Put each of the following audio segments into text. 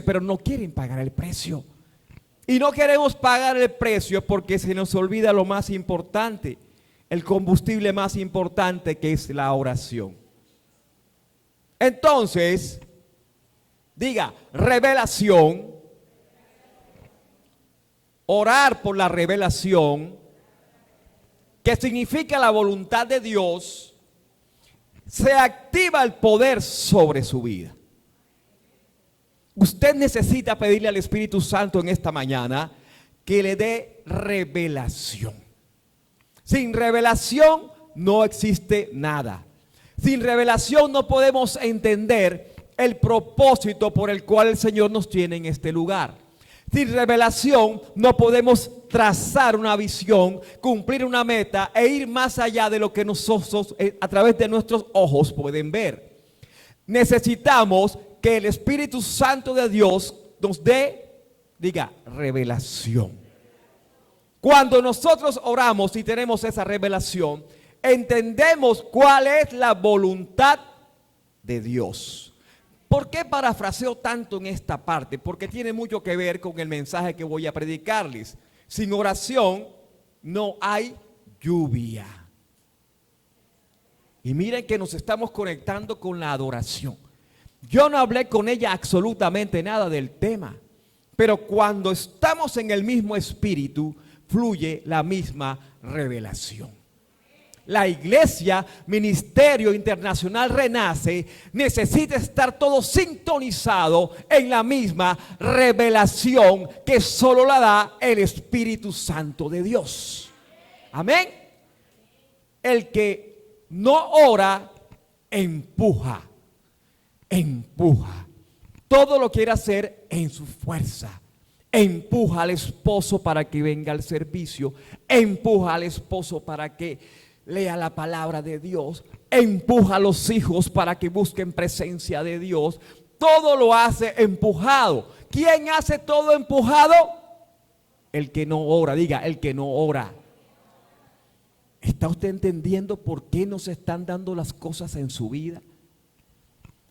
pero no quieren pagar el precio. Y no queremos pagar el precio porque se nos olvida lo más importante, el combustible más importante, que es la oración. Entonces, diga, revelación, orar por la revelación, que significa la voluntad de Dios, se activa el poder sobre su vida. Usted necesita pedirle al Espíritu Santo en esta mañana que le dé revelación. Sin revelación no existe nada. Sin revelación no podemos entender el propósito por el cual el Señor nos tiene en este lugar. Sin revelación no podemos trazar una visión, cumplir una meta e ir más allá de lo que nosotros a través de nuestros ojos pueden ver. Necesitamos que el Espíritu Santo de Dios nos dé, diga, revelación. Cuando nosotros oramos y tenemos esa revelación, entendemos cuál es la voluntad de Dios. ¿Por qué parafraseo tanto en esta parte? Porque tiene mucho que ver con el mensaje que voy a predicarles. Sin oración no hay lluvia. Y miren que nos estamos conectando con la adoración. Yo no hablé con ella absolutamente nada del tema, pero cuando estamos en el mismo espíritu, fluye la misma revelación. La iglesia, Ministerio Internacional Renace, necesita estar todo sintonizado en la misma revelación que solo la da el Espíritu Santo de Dios. Amén. El que no ora, empuja. Empuja. Todo lo quiere hacer en su fuerza. Empuja al esposo para que venga al servicio. Empuja al esposo para que lea la palabra de Dios. Empuja a los hijos para que busquen presencia de Dios. Todo lo hace empujado. ¿Quién hace todo empujado? El que no ora. Diga, el que no ora. ¿Está usted entendiendo por qué no se están dando las cosas en su vida?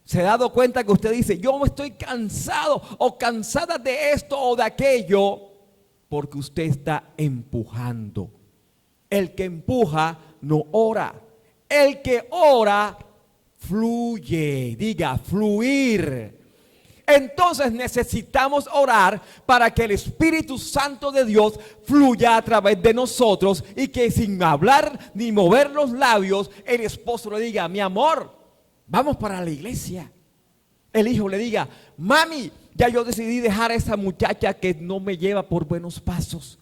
¿Se ha dado cuenta que usted dice, yo estoy cansado o cansada de esto o de aquello? Porque usted está empujando. El que empuja no ora. El que ora fluye. Diga, fluir. Entonces necesitamos orar para que el Espíritu Santo de Dios fluya a través de nosotros y que sin hablar ni mover los labios, el esposo le diga, mi amor, vamos para la iglesia. El hijo le diga, mami, ya yo decidí dejar a esa muchacha que no me lleva por buenos pasos.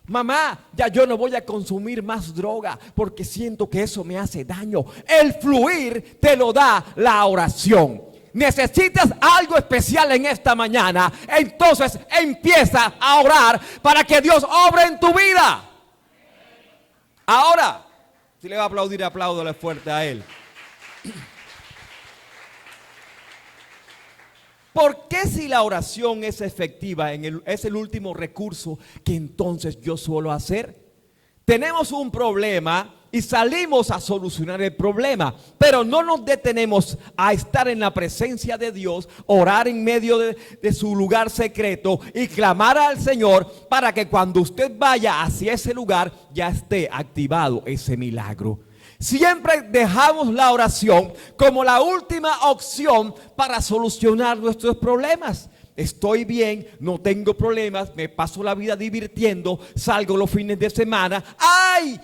Mamá, ya yo no voy a consumir más droga porque siento que eso me hace daño. El fluir te lo da la oración. Necesitas algo especial en esta mañana, entonces empieza a orar para que Dios obre en tu vida. Ahora, si le va a aplaudir, apláudale fuerte a él. ¿Por qué si la oración es efectiva, es el último recurso que entonces yo suelo hacer? Tenemos un problema y salimos a solucionar el problema, pero no nos detenemos a estar en la presencia de Dios, orar en medio de su lugar secreto y clamar al Señor para que cuando usted vaya hacia ese lugar ya esté activado ese milagro. Siempre dejamos la oración como la última opción para solucionar nuestros problemas. Estoy bien, no tengo problemas, me paso la vida divirtiendo, salgo los fines de semana. ¡Ay!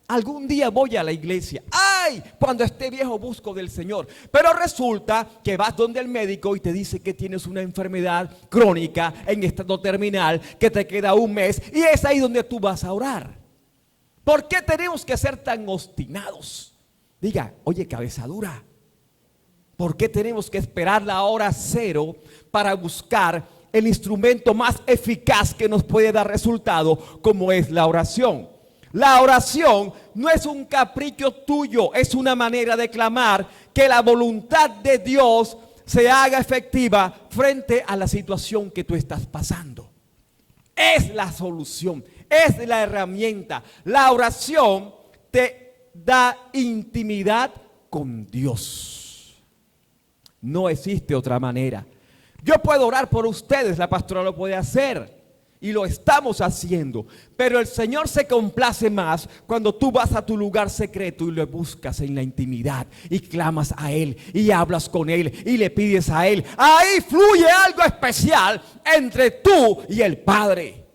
Algún día voy a la iglesia. ¡Ay! Cuando esté viejo busco del Señor. Pero resulta que vas donde el médico y te dice que tienes una enfermedad crónica en estado terminal, que te queda un mes y es ahí donde tú vas a orar. ¿Por qué tenemos que ser tan obstinados? Diga, oye, cabeza dura. ¿Por qué tenemos que esperar la hora cero para buscar el instrumento más eficaz que nos puede dar resultado, como es la oración? La oración no es un capricho tuyo, es una manera de clamar que la voluntad de Dios se haga efectiva frente a la situación que tú estás pasando. Es la solución, es la herramienta. La oración te da intimidad con Dios. No existe otra manera. Yo puedo orar por ustedes, la pastora lo puede hacer. Y lo estamos haciendo. Pero el Señor se complace más cuando tú vas a tu lugar secreto y lo buscas en la intimidad. Y clamas a Él y hablas con Él y le pides a Él. Ahí fluye algo especial entre tú y el Padre.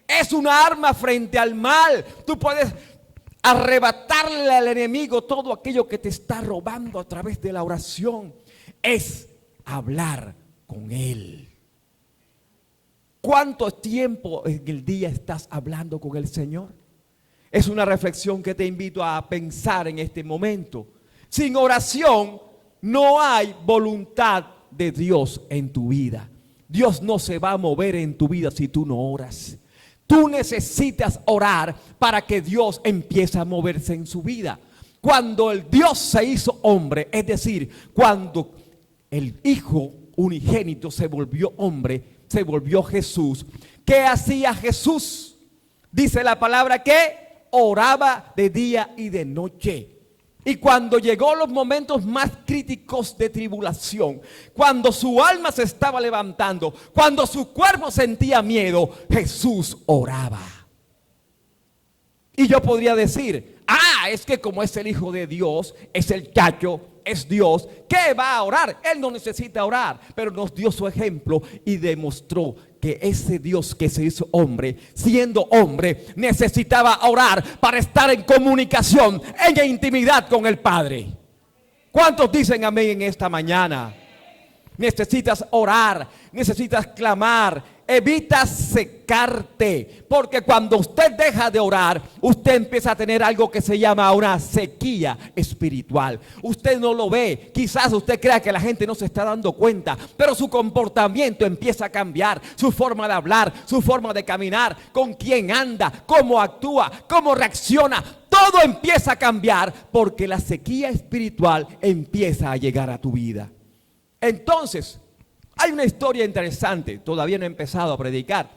Es una arma frente al mal. Tú puedes arrebatarle al enemigo todo aquello que te está robando a través de la oración. Es hablar con Él. ¿Cuánto tiempo en el día estás hablando con el Señor? Es una reflexión que te invito a pensar en este momento. Sin oración no hay voluntad de Dios en tu vida. Dios no se va a mover en tu vida si tú no oras. Tú necesitas orar para que Dios empiece a moverse en su vida. Cuando el Dios se hizo hombre, es decir, cuando el Hijo unigénito se volvió hombre, se volvió Jesús. ¿Qué hacía Jesús? Dice la palabra que oraba de día y de noche. Y cuando llegó los momentos más críticos de tribulación, cuando su alma se estaba levantando, cuando su cuerpo sentía miedo, Jesús oraba. Y yo podría decir, es que como es el Hijo de Dios, es el chacho, es Dios, ¿qué va a orar? Él no necesita orar, pero nos dio su ejemplo y demostró que ese Dios que se hizo hombre, siendo hombre, necesitaba orar para estar en comunicación, en intimidad con el Padre. ¿Cuántos dicen amén en esta mañana? Necesitas orar, necesitas clamar. Evita secarte, porque cuando usted deja de orar, usted empieza a tener algo que se llama una sequía espiritual. Usted no lo ve, quizás usted crea que la gente no se está dando cuenta, pero su comportamiento empieza a cambiar, su forma de hablar, su forma de caminar, con quién anda, cómo actúa, cómo reacciona. Todo empieza a cambiar porque la sequía espiritual empieza a llegar a tu vida. Entonces, hay una historia interesante, todavía no he empezado a predicar,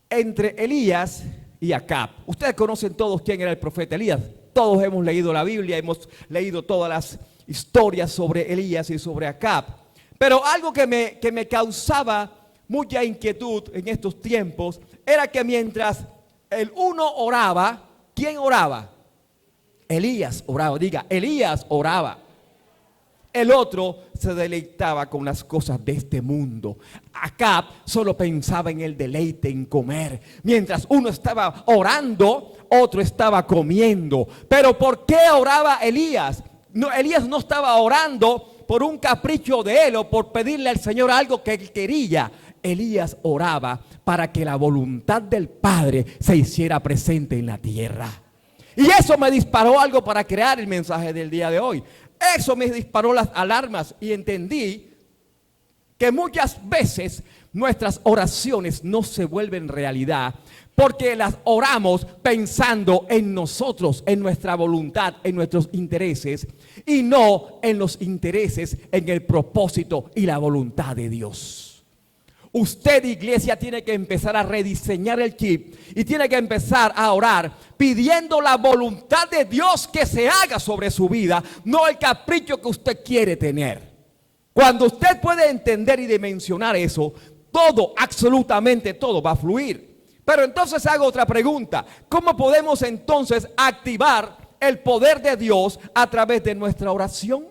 entre Elías y Acab. Ustedes conocen todos quién era el profeta Elías. Todos hemos leído la Biblia, hemos leído todas las historias sobre Elías y sobre Acab. Pero algo que me causaba mucha inquietud en estos tiempos era que mientras el uno oraba, ¿quién oraba? Elías oraba, diga, Elías oraba. El otro se deleitaba con las cosas de este mundo. Acab solo pensaba en el deleite, en comer. Mientras uno estaba orando, otro estaba comiendo. Pero ¿por qué oraba Elías? No, Elías no estaba orando por un capricho de él o por pedirle al Señor algo que él quería. Elías oraba para que la voluntad del Padre se hiciera presente en la tierra. Y eso me disparó algo para crear el mensaje del día de hoy. Eso me disparó las alarmas y entendí que muchas veces nuestras oraciones no se vuelven realidad porque las oramos pensando en nosotros, en nuestra voluntad, en nuestros intereses y no en los intereses, en el propósito y la voluntad de Dios. Usted, iglesia, tiene que empezar a rediseñar el chip y tiene que empezar a orar pidiendo la voluntad de Dios que se haga sobre su vida, no el capricho que usted quiere tener. Cuando usted puede entender y dimensionar eso, todo, absolutamente todo va a fluir. Pero entonces hago otra pregunta. ¿Cómo podemos entonces activar el poder de Dios a través de nuestra oración?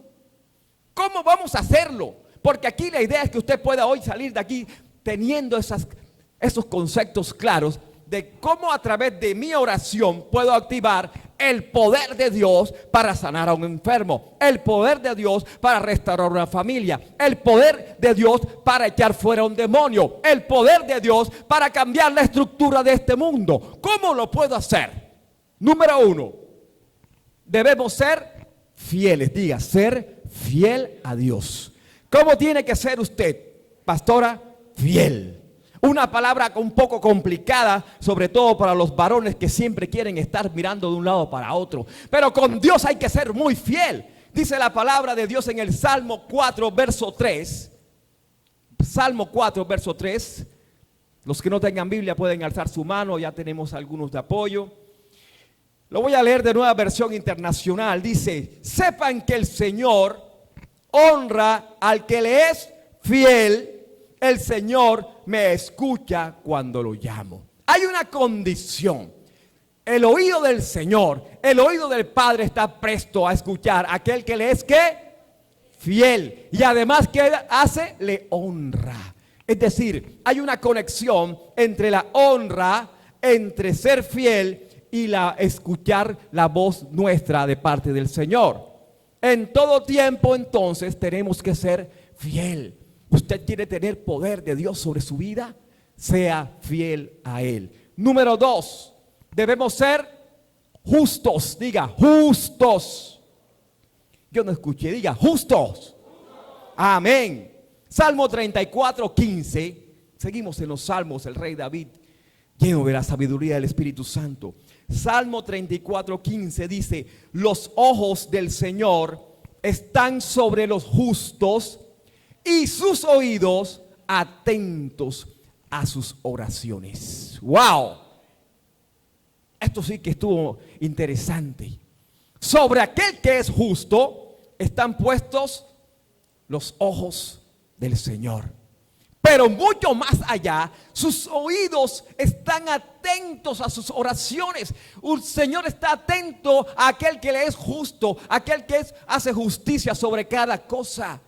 ¿Cómo vamos a hacerlo? Porque aquí la idea es que usted pueda hoy salir de aquí teniendo esos conceptos claros de cómo a través de mi oración puedo activar el poder de Dios para sanar a un enfermo, el poder de Dios para restaurar una familia, el poder de Dios para echar fuera un demonio, el poder de Dios para cambiar la estructura de este mundo. ¿Cómo lo puedo hacer? Número 1, debemos ser fieles. Diga, ser fiel a Dios. ¿Cómo tiene que ser usted, pastora? Fiel. Una palabra un poco complicada, sobre todo para los varones que siempre quieren estar mirando de un lado para otro. Pero con Dios hay que ser muy fiel. Dice la palabra de Dios en el Salmo 4, verso 3. Salmo 4, verso 3. Los que no tengan Biblia pueden alzar su mano, ya tenemos algunos de apoyo. Lo voy a leer de Nueva Versión Internacional. Dice, sepan que el Señor honra al que le es fiel, el Señor me escucha cuando lo llamo. Hay una condición. El oído del Señor, el oído del Padre está presto a escuchar a aquel que le es ¿qué? Fiel. Y además, ¿qué hace? Le honra. Es decir, hay una conexión entre la honra, entre ser fiel y escuchar la voz nuestra de parte del Señor. En todo tiempo, entonces, tenemos que ser fiel. ¿Usted quiere tener poder de Dios sobre su vida? Sea fiel a Él. Número 2, debemos ser justos. Diga, justos. Yo no escuché, diga, justos. Amén. Salmo 34, 15. Seguimos en los salmos, el rey David, lleno de la sabiduría del Espíritu Santo. Salmo 34, 15 dice: los ojos del Señor están sobre los justos y sus oídos atentos a sus oraciones. ¡Wow! Esto sí que estuvo interesante. Sobre aquel que es justo están puestos los ojos del Señor. Pero mucho más allá, sus oídos están atentos a sus oraciones. El Señor está atento a aquel que le es justo, aquel que hace justicia sobre cada cosa.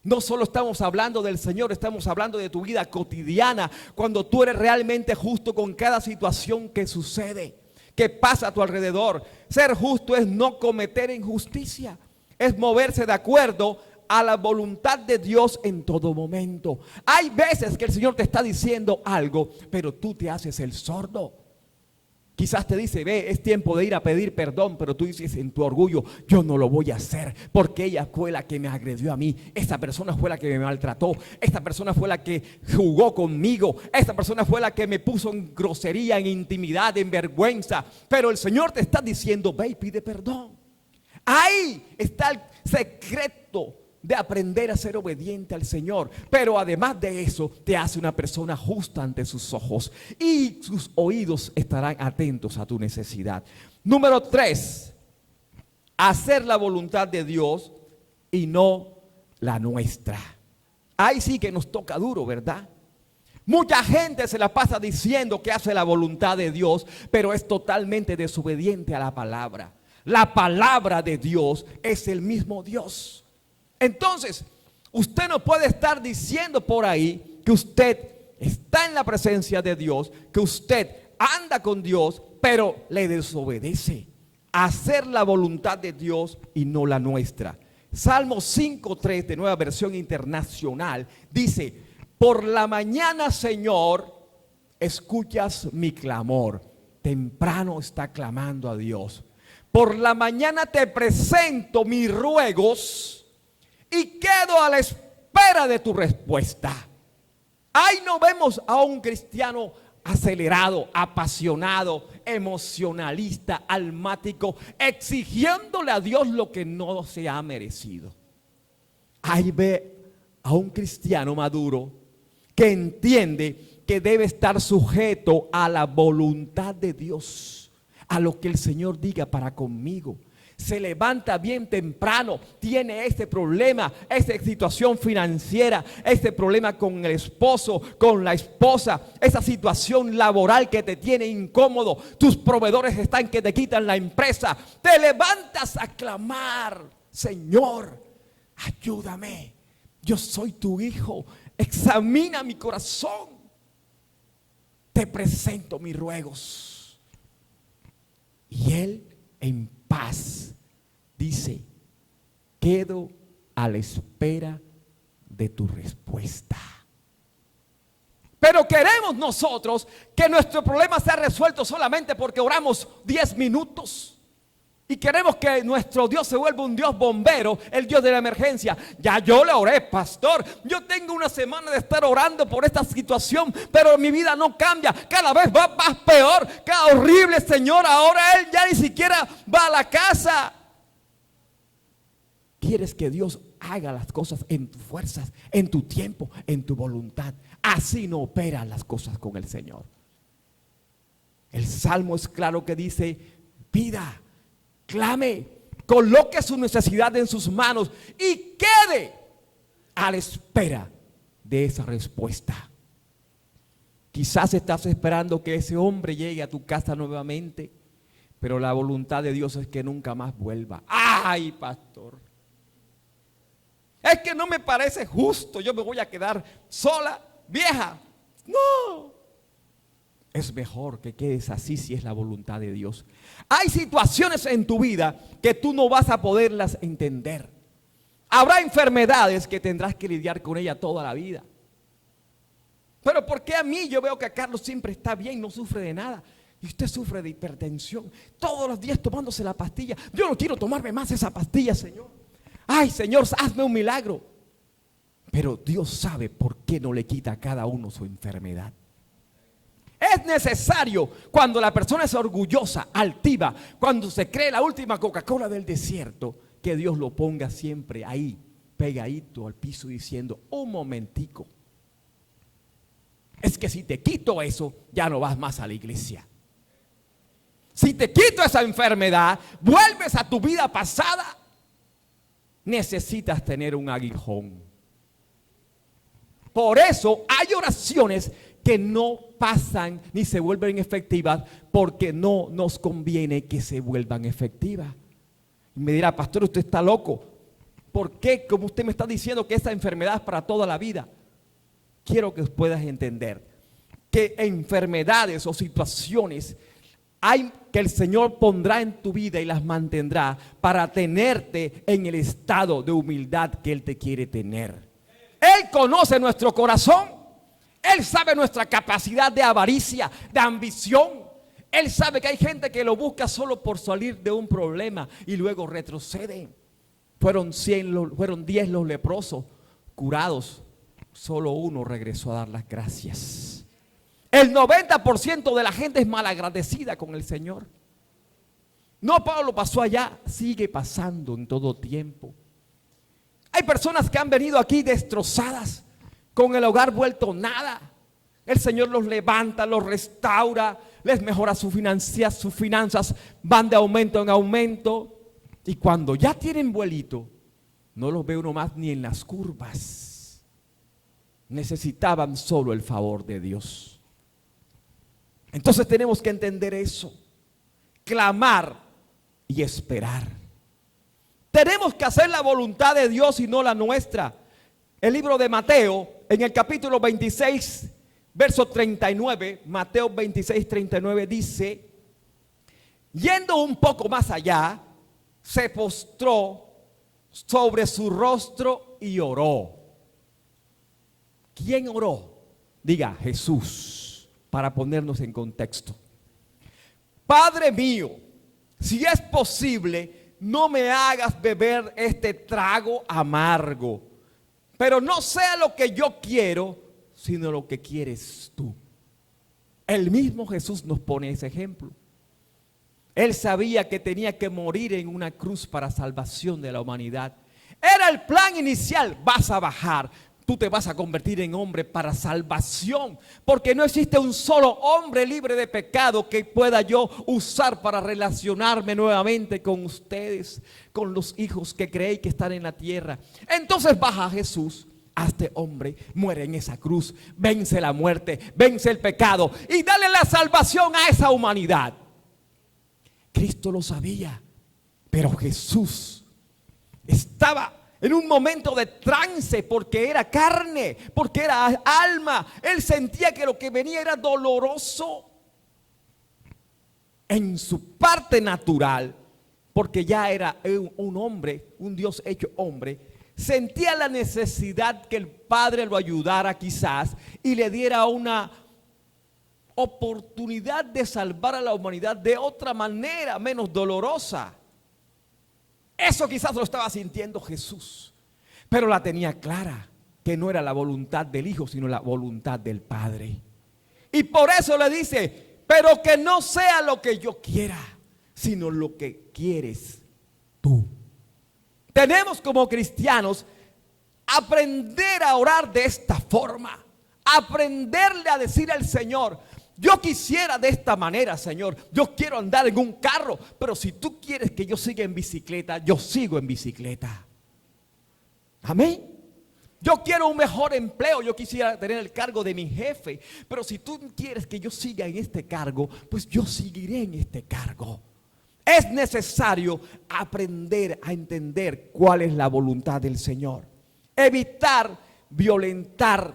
No solo estamos hablando del Señor, estamos hablando de tu vida cotidiana, cuando tú eres realmente justo con cada situación que sucede, que pasa a tu alrededor. Ser justo es no cometer injusticia, es moverse de acuerdo a la voluntad de Dios en todo momento. Hay veces que el Señor te está diciendo algo, pero tú te haces el sordo. Quizás te dice, ve, es tiempo de ir a pedir perdón, pero tú dices en tu orgullo, yo no lo voy a hacer, porque ella fue la que me agredió a mí, esta persona fue la que me maltrató, esta persona fue la que jugó conmigo, esta persona fue la que me puso en grosería, en intimidad, en vergüenza. Pero el Señor te está diciendo, ve y pide perdón. Ahí está el secreto de aprender a ser obediente al Señor. Pero además de eso, te hace una persona justa ante sus ojos y sus oídos estarán atentos a tu necesidad. Número 3, hacer la voluntad de Dios y no la nuestra. Ahí sí que nos toca duro, ¿verdad? Mucha gente se la pasa diciendo que hace la voluntad de Dios, pero es totalmente desobediente a la palabra. La palabra de Dios es el mismo Dios. Entonces, usted no puede estar diciendo por ahí que usted está en la presencia de Dios, que usted anda con Dios, pero le desobedece. Hacer la voluntad de Dios y no la nuestra. Salmo 5:3 de Nueva Versión Internacional dice: por la mañana, Señor, escuchas mi clamor. Temprano está clamando a Dios. Por la mañana te presento mis ruegos y quedo a la espera de tu respuesta. Ahí no vemos a un cristiano acelerado, apasionado, emocionalista, almático, exigiéndole a Dios lo que no se ha merecido. Ahí ve a un cristiano maduro que entiende que debe estar sujeto a la voluntad de Dios, a lo que el Señor diga para conmigo. Se levanta bien temprano, tiene este problema, esta situación financiera, este problema con el esposo, con la esposa, esa situación laboral que te tiene incómodo, tus proveedores están que te quitan la empresa. Te levantas a clamar: Señor, ayúdame, yo soy tu hijo, examina mi corazón, te presento mis ruegos. Y Él en paz dice: quedo a la espera de tu respuesta. Pero queremos nosotros que nuestro problema sea resuelto solamente porque oramos 10 minutos. Y queremos que nuestro Dios se vuelva un Dios bombero, el Dios de la emergencia. Ya yo le oré, pastor. Yo tengo una semana de estar orando por esta situación, pero mi vida no cambia. Cada vez va más peor. Cada horrible, Señor. Ahora Él ya ni siquiera va a la casa. Quieres que Dios haga las cosas en tus fuerzas, en tu tiempo, en tu voluntad. Así no operan las cosas con el Señor. El Salmo es claro que dice: pida, clame, coloque su necesidad en sus manos y quede a la espera de esa respuesta. Quizás estás esperando que ese hombre llegue a tu casa nuevamente, pero la voluntad de Dios es que nunca más vuelva. ¡Ay, pastor! Es que no me parece justo, yo me voy a quedar sola, vieja. No. Es mejor que quedes así si es la voluntad de Dios. Hay situaciones en tu vida que tú no vas a poderlas entender. Habrá enfermedades que tendrás que lidiar con ellas toda la vida. Pero ¿por qué a mí? Yo veo que a Carlos siempre está bien, no sufre de nada. Y usted sufre de hipertensión. Todos los días tomándose la pastilla. Yo no quiero tomarme más esa pastilla, Señor. Ay, Señor, hazme un milagro. Pero Dios sabe por qué no le quita a cada uno su enfermedad. Es necesario cuando la persona es orgullosa, altiva, cuando se cree la última Coca-Cola del desierto, que Dios lo ponga siempre ahí, pegadito al piso diciendo, un momentico. Es que si te quito eso, ya no vas más a la iglesia. Si te quito esa enfermedad, vuelves a tu vida pasada, necesitas tener un aguijón. Por eso hay oraciones que no pasan ni se vuelven efectivas porque no nos conviene que se vuelvan efectivas. Y me dirá, pastor, usted está loco. ¿Por qué? Como usted me está diciendo que esta enfermedad es para toda la vida. Quiero que puedas entender que enfermedades o situaciones hay que el Señor pondrá en tu vida y las mantendrá para tenerte en el estado de humildad que Él te quiere tener. Él conoce nuestro corazón. Él sabe nuestra capacidad de avaricia, de ambición. Él sabe que hay gente que lo busca solo por salir de un problema y luego retroceden. Fueron 10 los leprosos curados. Solo uno regresó a dar las gracias. El 90% de la gente es malagradecida con el Señor. No, Pablo pasó allá, sigue pasando en todo tiempo. Hay personas que han venido aquí destrozadas, con el hogar vuelto nada. El Señor los levanta, los restaura, les mejora sus finanzas van de aumento en aumento. Y cuando ya tienen vuelito, no los ve uno más ni en las curvas. Necesitaban solo el favor de Dios. Entonces tenemos que entender eso, clamar y esperar. Tenemos que hacer la voluntad de Dios y no la nuestra. El libro de Mateo, en el capítulo 26, verso 39, Mateo 26, 39 dice, yendo un poco más allá, se postró sobre su rostro y oró. ¿Quién oró? Diga, Jesús, para ponernos en contexto. Padre mío, si es posible, no me hagas beber este trago amargo, pero no sea lo que yo quiero, sino lo que quieres tú. El mismo Jesús nos pone ese ejemplo. Él sabía que tenía que morir en una cruz para salvación de la humanidad. Era el plan inicial, vas a bajar. Tú te vas a convertir en hombre para salvación, porque no existe un solo hombre libre de pecado que pueda yo usar para relacionarme nuevamente con ustedes, con los hijos que creéis que están en la tierra. Entonces baja Jesús, hazte hombre, muere en esa cruz, vence la muerte, vence el pecado y dale la salvación a esa humanidad. Cristo lo sabía, pero Jesús estaba en un momento de trance porque era carne, porque era alma. Él sentía que lo que venía era doloroso en su parte natural, porque ya era un hombre, un Dios hecho hombre. Sentía la necesidad que el Padre lo ayudara quizás y le diera una oportunidad de salvar a la humanidad de otra manera, menos dolorosa. Eso quizás lo estaba sintiendo Jesús, pero la tenía clara, que no era la voluntad del Hijo, sino la voluntad del Padre. Y por eso le dice, pero que no sea lo que yo quiera, sino lo que quieres tú. Tenemos como cristianos aprender a orar de esta forma, aprenderle a decir al Señor, yo quisiera de esta manera, Señor. Yo quiero andar en un carro, pero si tú quieres que yo siga en bicicleta, yo sigo en bicicleta. Amén. Yo quiero un mejor empleo, yo quisiera tener el cargo de mi jefe, pero si tú quieres que yo siga en este cargo, pues yo seguiré en este cargo. Es necesario aprender a entender cuál es la voluntad del Señor. Evitar violentar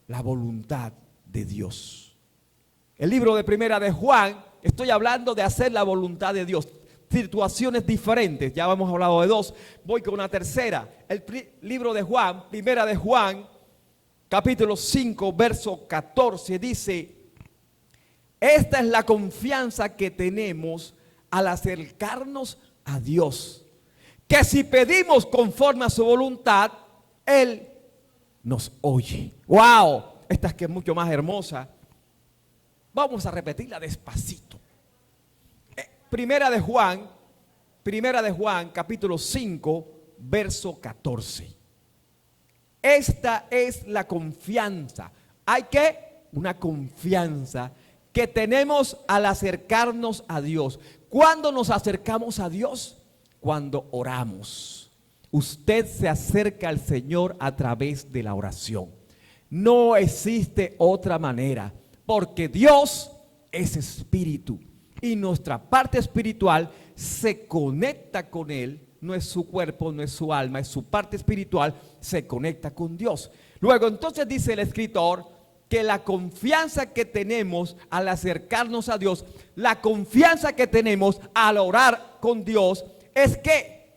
la voluntad de Dios. El libro de Primera de Juan, estoy hablando de hacer la voluntad de Dios. Situaciones diferentes, ya hemos hablado de dos, voy con una tercera. El libro de Juan, Primera de Juan, capítulo 5, verso 14, dice: esta es la confianza que tenemos al acercarnos a Dios, que si pedimos conforme a su voluntad, Él nos oye. ¡Wow! Esta es que es mucho más hermosa. Vamos a repetirla despacito. Primera de Juan, capítulo 5, verso 14. Esta es la confianza. Hay que una confianza que tenemos al acercarnos a Dios. ¿Cuándo nos acercamos a Dios? Cuando oramos. Usted se acerca al Señor a través de la oración. No existe otra manera, porque Dios es espíritu. Y nuestra parte espiritual se conecta con Él. No es su cuerpo, no es su alma, es su parte espiritual, se conecta con Dios. Luego entonces dice el escritor que la confianza que tenemos al acercarnos a Dios, la confianza que tenemos al orar con Dios, es que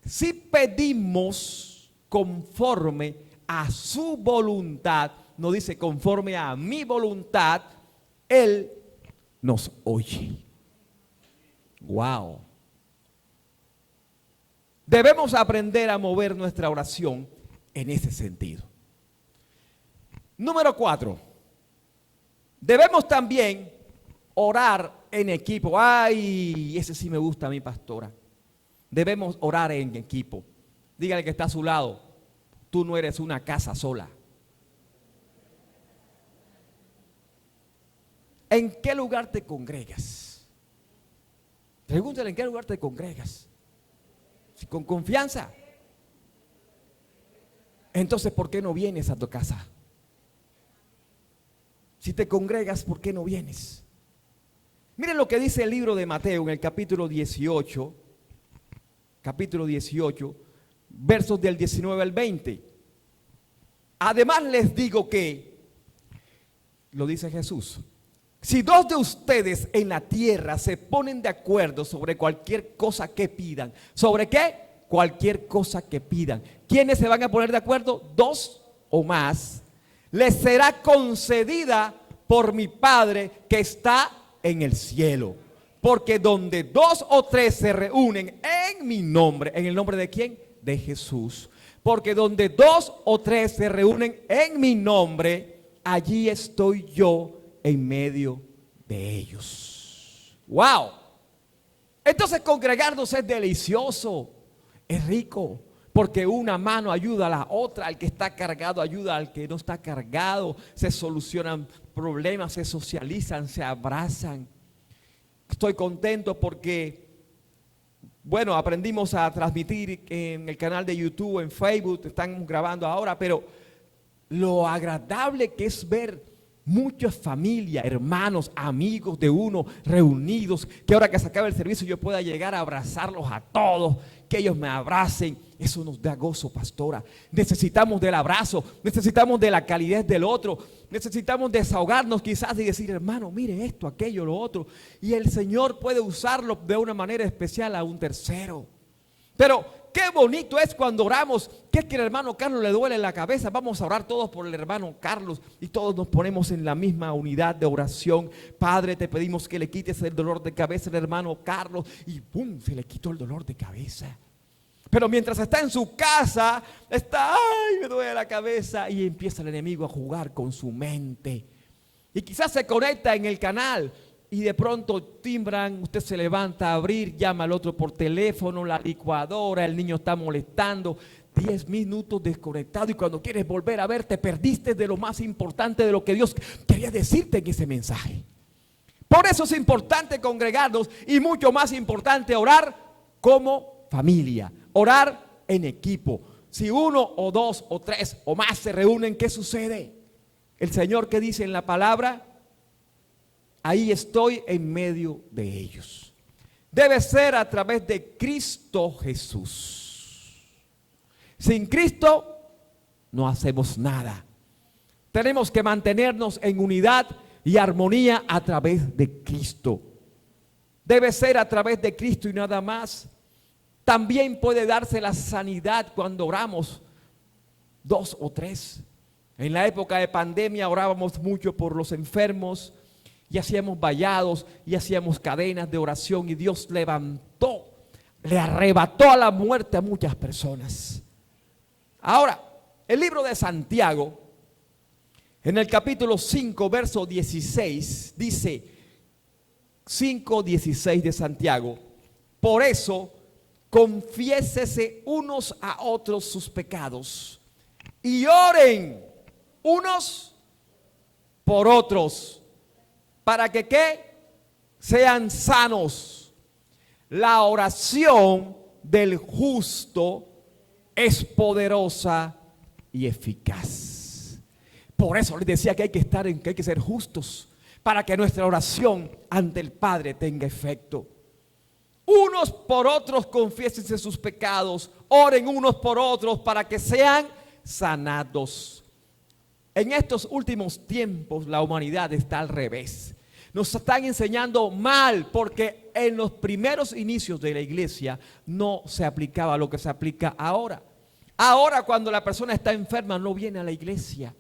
si pedimos conforme a su voluntad, no dice conforme a mi voluntad, Él nos oye. Wow. Debemos aprender a mover nuestra oración en ese sentido. Número 4. Debemos también orar en equipo. Ay, ese sí me gusta a mi pastora. Debemos orar en equipo. Dígale que está a su lado: tú no eres una casa sola. ¿En qué lugar te congregas? Pregúntale en qué lugar te congregas. Si con confianza, entonces ¿por qué no vienes a tu casa? Si te congregas, ¿por qué no vienes? Miren lo que dice el libro de Mateo en el capítulo 18, versos del 19 al 20. Además les digo que, lo dice Jesús, si dos de ustedes en la tierra se ponen de acuerdo sobre cualquier cosa que pidan, ¿sobre qué? Cualquier cosa que pidan. ¿Quiénes se van a poner de acuerdo? Dos o más. Les será concedida por mi Padre que está en el cielo. Porque donde dos o tres se reúnen en mi nombre, ¿en el nombre de quién? De Jesús. Porque donde dos o tres se reúnen en mi nombre, allí estoy yo en medio de ellos. ¡Wow! Entonces congregarnos es delicioso, es rico, porque una mano ayuda a la otra, el que está cargado ayuda al que no está cargado, se solucionan problemas, se socializan, se abrazan. Estoy contento porque, bueno, aprendimos a transmitir en el canal de YouTube, en Facebook, están grabando ahora, pero lo agradable que es ver muchas familias, hermanos, amigos de uno reunidos, que ahora que se acabe el servicio yo pueda llegar a abrazarlos a todos, que ellos me abracen. Eso nos da gozo, pastora. Necesitamos del abrazo, necesitamos de la calidez del otro, necesitamos desahogarnos quizás y decir: hermano, mire esto, aquello, lo otro. Y el Señor puede usarlo de una manera especial a un tercero. Pero qué bonito es cuando oramos. ¿Qué es que el hermano Carlos le duele la cabeza? Vamos a orar todos por el hermano Carlos y todos nos ponemos en la misma unidad de oración. Padre, te pedimos que le quites el dolor de cabeza al hermano Carlos, y ¡pum!, se le quitó el dolor de cabeza. Pero mientras está en su casa, está: ¡ay, me duele la cabeza! Y empieza el enemigo a jugar con su mente. Y quizás se conecta en el canal y de pronto timbran, usted se levanta a abrir, llama al otro por teléfono, la licuadora, el niño está molestando. 10 minutos desconectado, y cuando quieres volver a ver, te perdiste de lo más importante, de lo que Dios quería decirte en ese mensaje. Por eso es importante congregarnos, y mucho más importante orar como familia, orar en equipo. Si uno o dos o tres o más se reúnen, ¿qué sucede? El Señor, ¿qué dice en la palabra? Ahí estoy en medio de ellos. Debe ser a través de Cristo Jesús. Sin Cristo no hacemos nada. Tenemos que mantenernos en unidad y armonía a través de Cristo. Debe ser a través de Cristo y nada más. También puede darse la sanidad cuando oramos 2 o 3. En la época de pandemia orábamos mucho por los enfermos y hacíamos vallados y hacíamos cadenas de oración, y Dios levantó, le arrebató a la muerte a muchas personas. Ahora, el libro de Santiago, en el capítulo 5, verso 16, dice 5:16 de Santiago: por eso, confiésese unos a otros sus pecados y oren unos por otros, para que ¿qué? Sean sanos. La oración del justo es poderosa y eficaz. Por eso les decía que hay que ser justos, para que nuestra oración ante el Padre tenga efecto. Unos por otros confiésense sus pecados, oren unos por otros para que sean sanados. En estos últimos tiempos la humanidad está al revés. Nos están enseñando mal, porque en los primeros inicios de la iglesia no se aplicaba lo que se aplica ahora. Ahora, cuando la persona está enferma, no viene a la iglesia.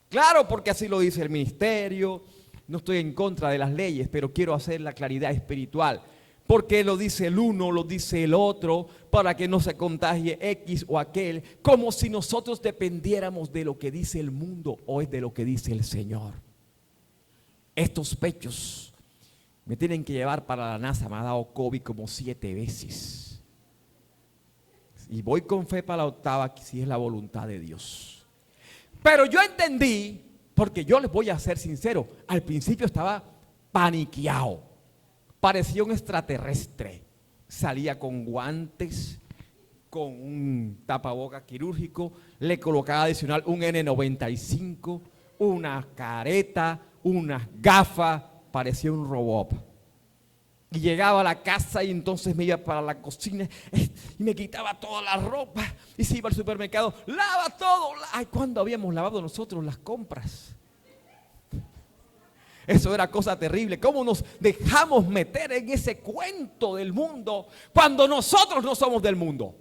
Claro, porque así lo dice el ministerio. No estoy en contra de las leyes, pero quiero hacer la claridad espiritual. Porque lo dice el uno, lo dice el otro, para que no se contagie X o aquel, como si nosotros dependiéramos de lo que dice el mundo o es de lo que dice el Señor. Estos pechos me tienen que llevar para la NASA. Me ha dado COVID como 7 veces. Y voy con fe para la 8ª, si es la voluntad de Dios. Pero yo entendí, porque yo les voy a ser sincero, al principio estaba paniqueado. Parecía un extraterrestre. Salía con guantes, con un tapaboca quirúrgico, le colocaba adicional un N95, una careta, unas gafas, parecía un robot. Y llegaba a la casa y entonces me iba para la cocina y me quitaba toda la ropa y se iba al supermercado, lava todo. Ay, ¿cuándo habíamos lavado nosotros las compras? Eso era cosa terrible. ¿Cómo nos dejamos meter en ese cuento del mundo cuando nosotros no somos del mundo?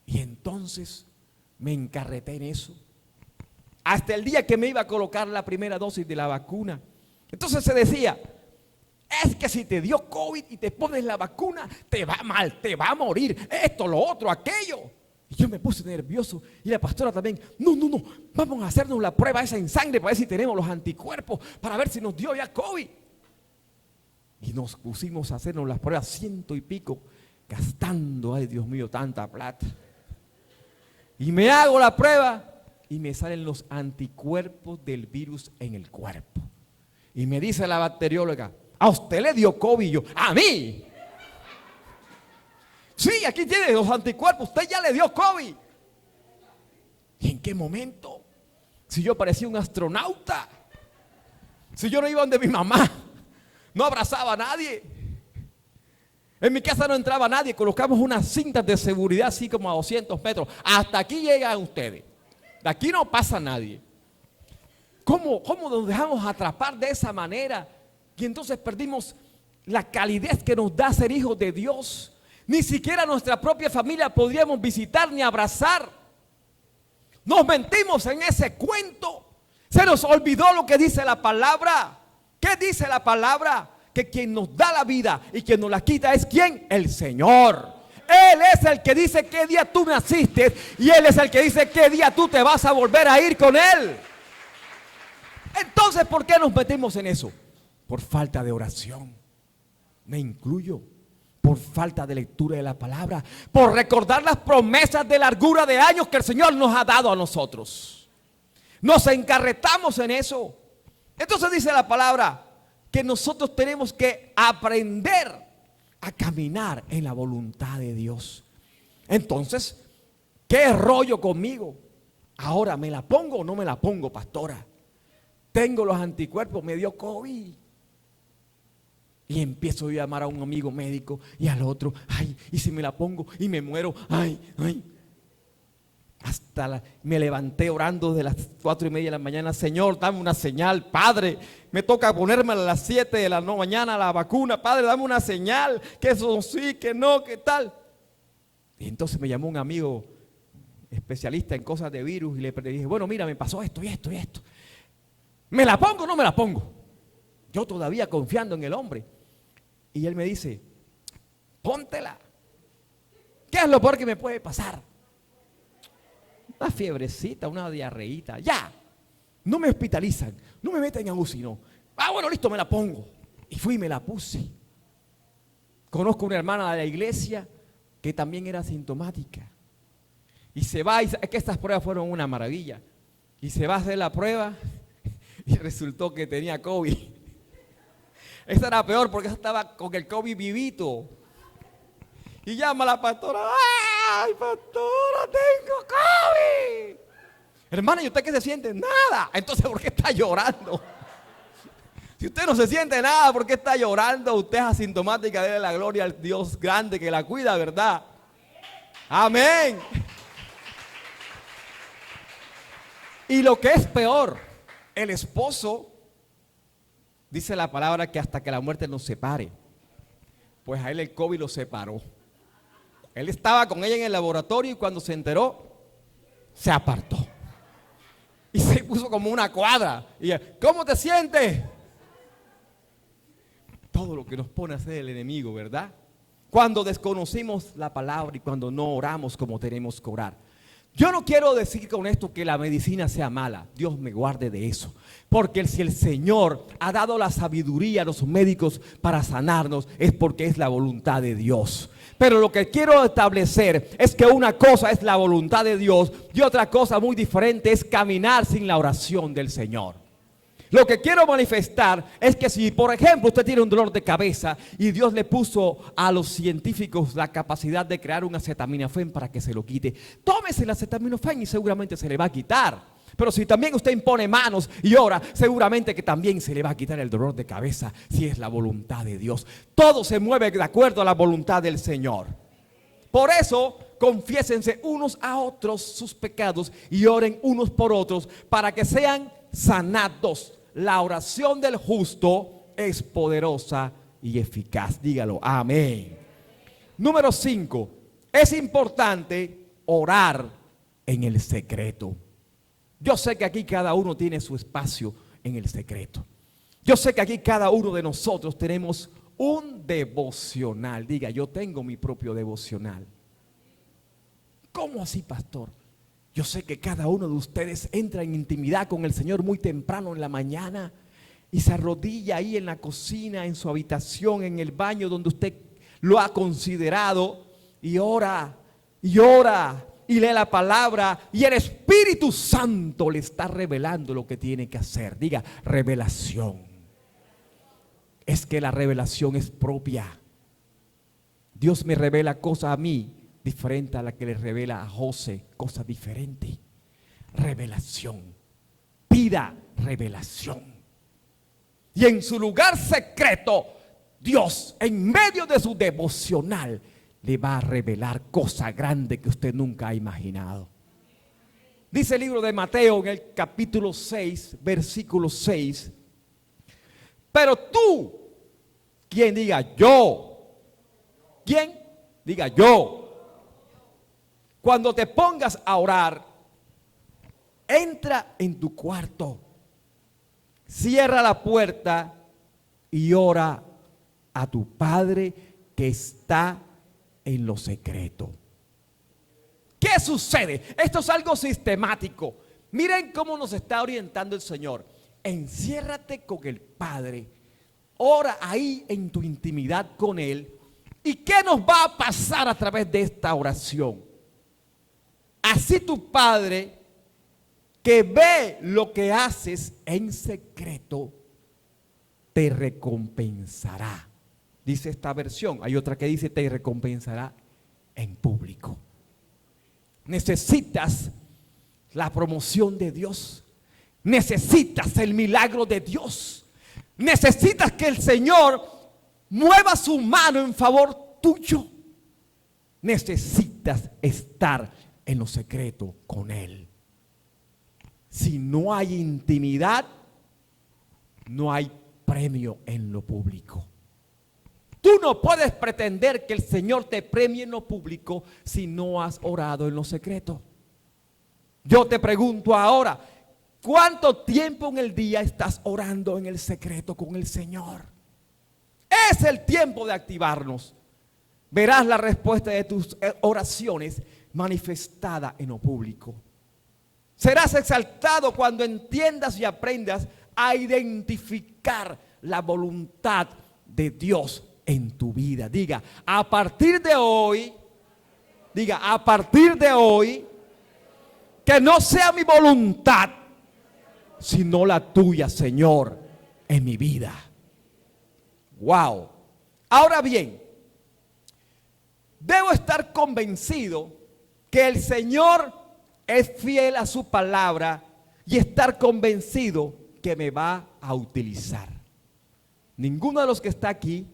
Y entonces me encarreté en eso. Hasta el día que me iba a colocar la primera dosis de la vacuna. Entonces se decía, es que si te dio COVID y te pones la vacuna, te va mal, te va a morir, esto, lo otro, aquello. Y yo me puse nervioso, y la pastora también. No, vamos a hacernos la prueba esa en sangre para ver si tenemos los anticuerpos, para ver si nos dio ya COVID. Y nos pusimos a hacernos las pruebas 100 y pico, gastando, ay Dios mío, tanta plata. Y me hago la prueba y me salen los anticuerpos del virus en el cuerpo. Y me dice la bacterióloga, ¿a usted le dio COVID? Y yo, ¿a mí? Sí, aquí tiene los anticuerpos, usted ya le dio COVID. ¿Y en qué momento? Si yo parecía un astronauta, si yo no iba donde mi mamá, no abrazaba a nadie, en mi casa no entraba nadie, colocamos unas cintas de seguridad así como a 200 metros, hasta aquí llegan ustedes, de aquí no pasa nadie. ¿Cómo nos dejamos atrapar de esa manera? Y entonces perdimos la calidez que nos da ser hijos de Dios. Ni siquiera nuestra propia familia podríamos visitar ni abrazar. Nos mentimos en ese cuento. Se nos olvidó lo que dice la palabra. ¿Qué dice la palabra? Que quien nos da la vida y quien nos la quita es ¿quién? El Señor. Él es el que dice qué día tú naciste y Él es el que dice qué día tú te vas a volver a ir con Él. Entonces, ¿por qué nos metemos en eso? Por falta de oración. Me incluyo. Por falta de lectura de la palabra, por recordar las promesas de largura de años que el Señor nos ha dado a nosotros. Nos encarretamos en eso. Entonces dice la palabra que nosotros tenemos que aprender a caminar en la voluntad de Dios. Entonces, ¿qué rollo conmigo? Ahora, ¿me la pongo o no me la pongo, pastora? Tengo los anticuerpos, me dio COVID. Y empiezo a llamar a un amigo médico y al otro. Ay, y si me la pongo y me muero. Ay. Me levanté orando desde las 4:30 de la mañana. Señor, dame una señal, Padre. Me toca ponerme a las 7 de la mañana la vacuna. Padre, dame una señal. Que eso sí, que no, que tal. Y entonces me llamó un amigo especialista en cosas de virus y le dije, bueno, mira, me pasó esto y esto y esto. ¿Me la pongo o no me la pongo? Yo todavía confiando en el hombre. Y él me dice, póntela. ¿Qué es lo peor que me puede pasar? Una fiebrecita, una diarreíta, ya. No me hospitalizan, no me meten a UCI, no. Bueno, listo, me la pongo. Y fui y me la puse. Conozco una hermana de la iglesia que también era asintomática. Y se va, es que estas pruebas fueron una maravilla. Y se va a hacer la prueba y resultó que tenía COVID. Esa era peor porque esa estaba con el COVID vivito. Y llama a la pastora, ¡ay, pastora, tengo COVID! Hermana, ¿y usted qué se siente? Nada. Entonces, ¿por qué está llorando? Si usted no se siente nada, ¿por qué está llorando? Usted es asintomática, déle la gloria al Dios grande que la cuida, ¿verdad? Amén. Y lo que es peor, el esposo, dice la palabra que hasta que la muerte nos separe. Pues a él el COVID lo separó. Él estaba con ella en el laboratorio y cuando se enteró, se apartó. Y se puso como una cuadra. Y ¿cómo te sientes? Todo lo que nos pone a hacer el enemigo, ¿verdad? Cuando desconocimos la palabra y cuando no oramos como tenemos que orar. Yo no quiero decir con esto que la medicina sea mala. Dios me guarde de eso. Porque si el Señor ha dado la sabiduría a los médicos para sanarnos, es porque es la voluntad de Dios. Pero lo que quiero establecer es que una cosa es la voluntad de Dios y otra cosa muy diferente es caminar sin la oración del Señor. Lo que quiero manifestar es que si, por ejemplo, usted tiene un dolor de cabeza y Dios le puso a los científicos la capacidad de crear un acetaminofén para que se lo quite, tómese el acetaminofén y seguramente se le va a quitar. Pero si también usted impone manos y ora, seguramente que también se le va a quitar el dolor de cabeza si es la voluntad de Dios. Todo se mueve de acuerdo a la voluntad del Señor. Por eso, confiésense unos a otros sus pecados y oren unos por otros para que sean sanados. La oración del justo es poderosa y eficaz. Dígalo, amén. Número 5, es importante orar en el secreto. Yo sé que aquí cada uno tiene su espacio en el secreto. Yo sé que aquí cada uno de nosotros tenemos un devocional. Diga, yo tengo mi propio devocional. ¿Cómo así, pastor? Yo sé que cada uno de ustedes entra en intimidad con el Señor muy temprano en la mañana y se arrodilla ahí en la cocina, en su habitación, en el baño donde usted lo ha considerado y ora y ora. Y lee la palabra y el Espíritu Santo le está revelando lo que tiene que hacer. Diga, revelación. Es que la revelación es propia. Dios me revela cosas a mí diferentes a la que le revela a José, cosas diferentes. Revelación. Pida revelación. Y en su lugar secreto, Dios, en medio de su devocional, le va a revelar cosas grandes que usted nunca ha imaginado. Dice el libro de Mateo en el capítulo 6, versículo 6. Pero tú, ¿quién diga yo? ¿Quién? Diga yo. Cuando te pongas a orar, entra en tu cuarto, cierra la puerta y ora a tu Padre que está en lo secreto. ¿Qué sucede? Esto es algo sistemático. Miren cómo nos está orientando el Señor. Enciérrate con el Padre. Ora ahí en tu intimidad con Él. ¿Y qué nos va a pasar a través de esta oración? Así tu Padre, que ve lo que haces en secreto, te recompensará. Dice esta versión. Hay otra que dice te recompensará en público. Necesitas la promoción de Dios. Necesitas el milagro de Dios. Necesitas que el Señor mueva su mano en favor tuyo. Necesitas estar en lo secreto con Él. Si no hay intimidad, no hay premio en lo público. Tú no puedes pretender que el Señor te premie en lo público si no has orado en lo secreto. Yo te pregunto ahora, ¿cuánto tiempo en el día estás orando en el secreto con el Señor? Es el tiempo de activarnos. Verás la respuesta de tus oraciones manifestada en lo público. Serás exaltado cuando entiendas y aprendas a identificar la voluntad de Dios en tu vida. Diga, a partir de hoy, que no sea mi voluntad, sino la tuya, Señor, en mi vida. Wow. Ahora bien, debo estar convencido que el Señor es fiel a su palabra y estar convencido que me va a utilizar. Ninguno de los que está aquí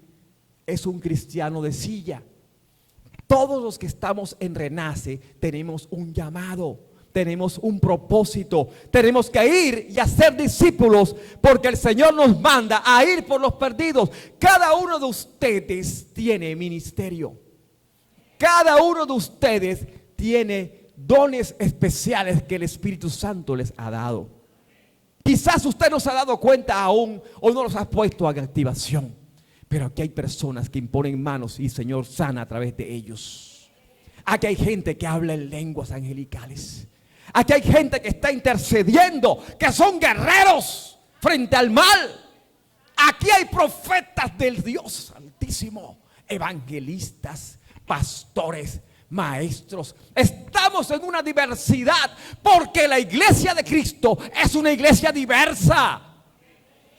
es un cristiano de silla. Todos los que estamos en Renace tenemos un llamado, tenemos un propósito. Tenemos que ir y hacer discípulos porque el Señor nos manda a ir por los perdidos. Cada uno de ustedes tiene ministerio. Cada uno de ustedes tiene dones especiales que el Espíritu Santo les ha dado. Quizás usted no se ha dado cuenta aún o no los ha puesto en activación. Pero aquí hay personas que imponen manos y el Señor sana a través de ellos. Aquí hay gente que habla en lenguas angelicales. Aquí hay gente que está intercediendo, que son guerreros frente al mal. Aquí hay profetas del Dios Altísimo, evangelistas, pastores, maestros. Estamos en una diversidad porque la iglesia de Cristo es una iglesia diversa.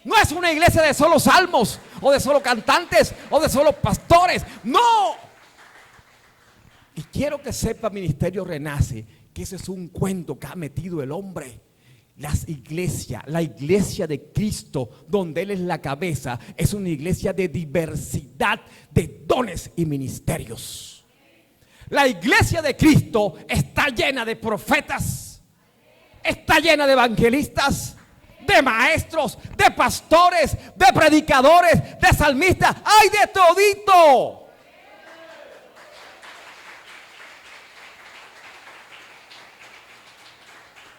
No es una iglesia de solo salmos o de solo cantantes o de solo pastores. No. Y quiero que sepa, Ministerio Renace, que ese es un cuento que ha metido el hombre. La iglesia de Cristo, donde Él es la cabeza, es una iglesia de diversidad de dones y ministerios. La iglesia de Cristo está llena de profetas, está llena de evangelistas, de maestros, de pastores, de predicadores, de salmistas. ¡Hay de todito!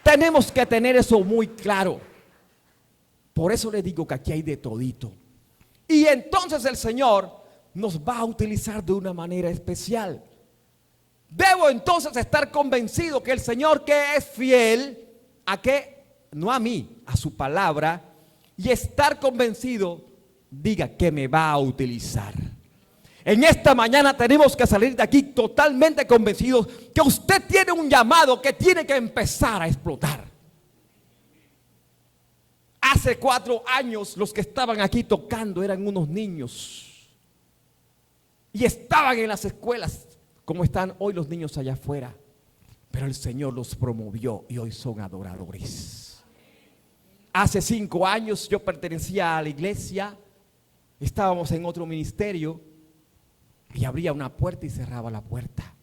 Tenemos que tener eso muy claro. Por eso le digo que aquí hay de todito. Y entonces el Señor nos va a utilizar de una manera especial. Debo entonces estar convencido que el Señor, que es fiel, ¿a qué? No a mí, a su palabra, y estar convencido, diga que me va a utilizar. En esta mañana tenemos que salir de aquí totalmente convencidos que usted tiene un llamado que tiene que empezar a explotar. Hace 4 años los que estaban aquí tocando eran unos niños y estaban en las escuelas como están hoy los niños allá afuera, pero el Señor los promovió y hoy son adoradores. Hace 5 años yo pertenecía a la iglesia, estábamos en otro ministerio y abría una puerta y cerraba la puerta.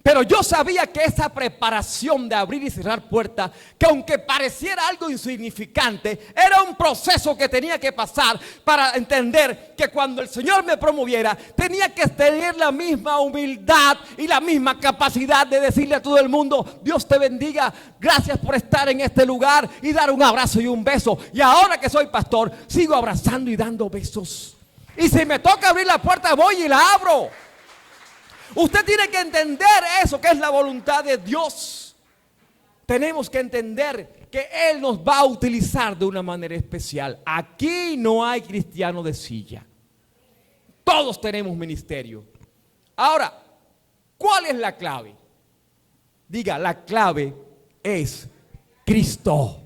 Pero yo sabía que esa preparación de abrir y cerrar puertas, que aunque pareciera algo insignificante, era un proceso que tenía que pasar para entender que cuando el Señor me promoviera, tenía que tener la misma humildad y la misma capacidad de decirle a todo el mundo: Dios te bendiga, gracias por estar en este lugar, y dar un abrazo y un beso. Y ahora que soy pastor, sigo abrazando y dando besos. Y si me toca abrir la puerta, voy y la abro. Usted tiene que entender eso, que es la voluntad de Dios. Tenemos que entender que Él nos va a utilizar de una manera especial. Aquí no hay cristiano de silla. Todos tenemos ministerio. Ahora, ¿cuál es la clave? Diga, la clave es Cristo.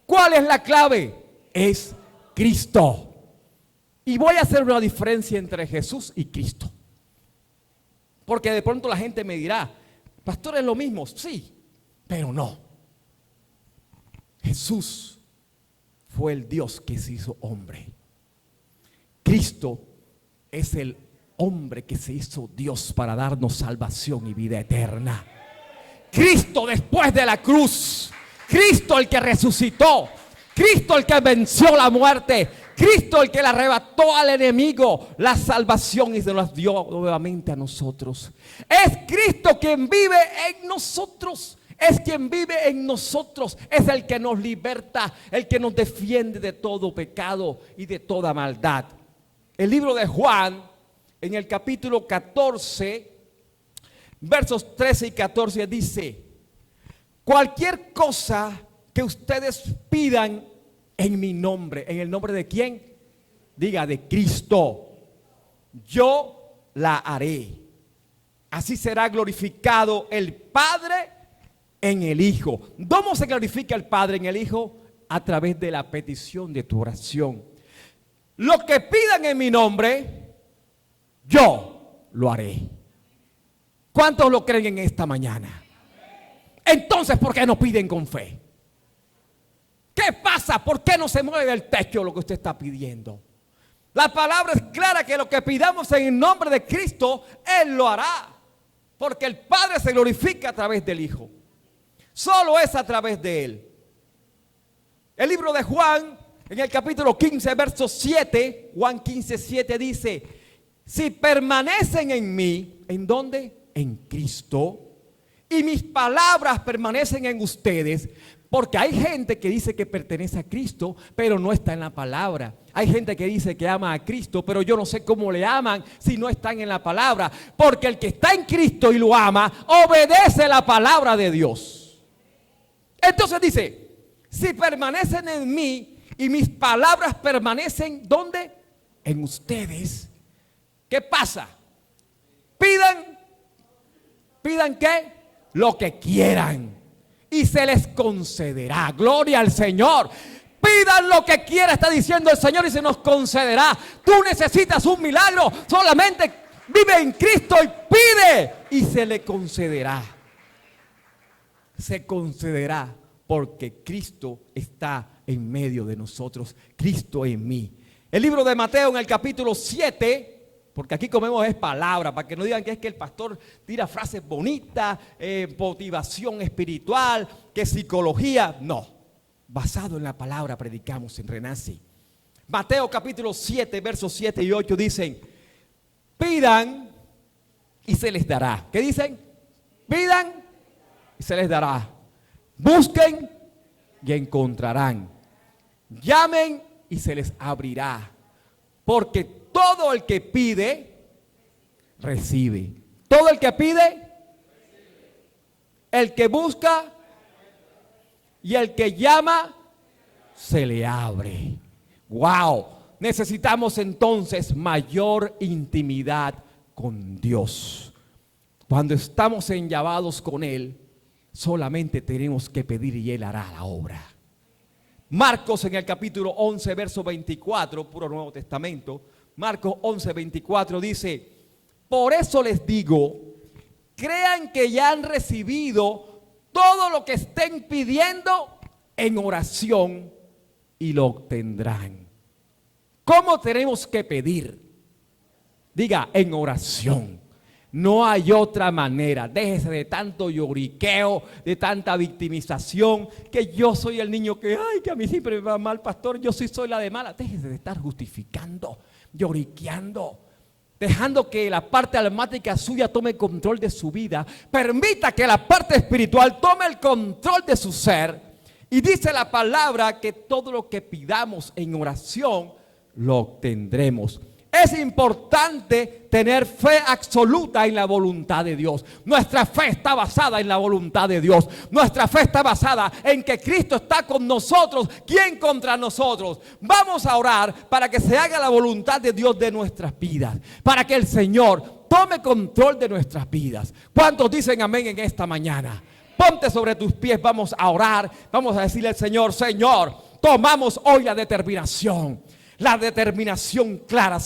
¿Cuál es la clave? Es Cristo. Y voy a hacer una diferencia entre Jesús y Cristo. Porque de pronto la gente me dirá: Pastor, es lo mismo, sí, pero no. Jesús fue el Dios que se hizo hombre. Cristo es el hombre que se hizo Dios para darnos salvación y vida eterna. Cristo después de la cruz, Cristo el que resucitó, Cristo el que venció la muerte, Cristo el que le arrebató al enemigo la salvación y se nos dio nuevamente a nosotros. Es Cristo quien vive en nosotros. Es quien vive en nosotros. Es el que nos liberta, el que nos defiende de todo pecado y de toda maldad. El libro de Juan, en el capítulo 14, versos 13 y 14 dice: cualquier cosa que ustedes pidan en mi nombre. ¿En el nombre de quién? Diga, de Cristo. Yo la haré. Así será glorificado el Padre en el Hijo. ¿Cómo se glorifica el Padre en el Hijo? A través de la petición de tu oración. Lo que pidan en mi nombre, yo lo haré. ¿Cuántos lo creen en esta mañana? Entonces, ¿por qué no piden con fe? ¿Qué pasa? ¿Por qué no se mueve del techo lo que usted está pidiendo? La palabra es clara que lo que pidamos en el nombre de Cristo, Él lo hará. Porque el Padre se glorifica a través del Hijo. Solo es a través de Él. El libro de Juan, en el capítulo 15, verso 7, Juan 15, 7 dice: si permanecen en mí, ¿en dónde? En Cristo. Y mis palabras permanecen en ustedes. Porque hay gente que dice que pertenece a Cristo, pero no está en la palabra. Hay gente que dice que ama a Cristo, pero yo no sé cómo le aman si no están en la palabra. Porque el que está en Cristo y lo ama, obedece la palabra de Dios. Entonces dice: si permanecen en mí y mis palabras permanecen, ¿dónde? En ustedes. ¿Qué pasa? Pidan ¿qué? Lo que quieran. Y se les concederá. Gloria al Señor. Pidan lo que quiera, está diciendo el Señor, y se nos concederá. Tú necesitas un milagro, solamente vive en Cristo y pide y se le concederá. Se concederá porque Cristo está en medio de nosotros. Cristo en mí. El libro de Mateo, en el capítulo 7, porque aquí comemos es palabra, para que no digan que es que el pastor tira frases bonitas, motivación espiritual, que psicología. No, basado en la palabra predicamos en Renace. Mateo capítulo 7, versos 7 y 8 dicen: pidan y se les dará. ¿Qué dicen? Pidan y se les dará. Busquen y encontrarán. Llamen y se les abrirá. Porque todo el que pide, recibe. Todo el que pide, el que busca y el que llama, se le abre. ¡Wow! Necesitamos entonces mayor intimidad con Dios. Cuando estamos enllavados con Él, solamente tenemos que pedir y Él hará la obra. Marcos, en el capítulo 11, verso 24, puro Nuevo Testamento. Marcos 11, 24 dice: por eso les digo, crean que ya han recibido todo lo que estén pidiendo en oración y lo obtendrán. ¿Cómo tenemos que pedir? Diga, en oración. No hay otra manera. Déjese de tanto lloriqueo, de tanta victimización, que yo soy el niño que, ay, que a mí siempre me va mal, pastor, yo sí soy la de mala. Déjese de estar justificando, lloriqueando, dejando que la parte almática suya tome control de su vida. Permita que la parte espiritual tome el control de su ser. Y dice la palabra que todo lo que pidamos en oración lo obtendremos. Es importante tener fe absoluta en la voluntad de Dios. Nuestra fe está basada en la voluntad de Dios. Nuestra fe está basada en que Cristo está con nosotros. ¿Quién contra nosotros? Vamos a orar para que se haga la voluntad de Dios de nuestras vidas. Para que el Señor tome control de nuestras vidas. ¿Cuántos dicen amén en esta mañana? Ponte sobre tus pies, vamos a orar. Vamos a decirle al Señor: Señor, tomamos hoy la determinación clara.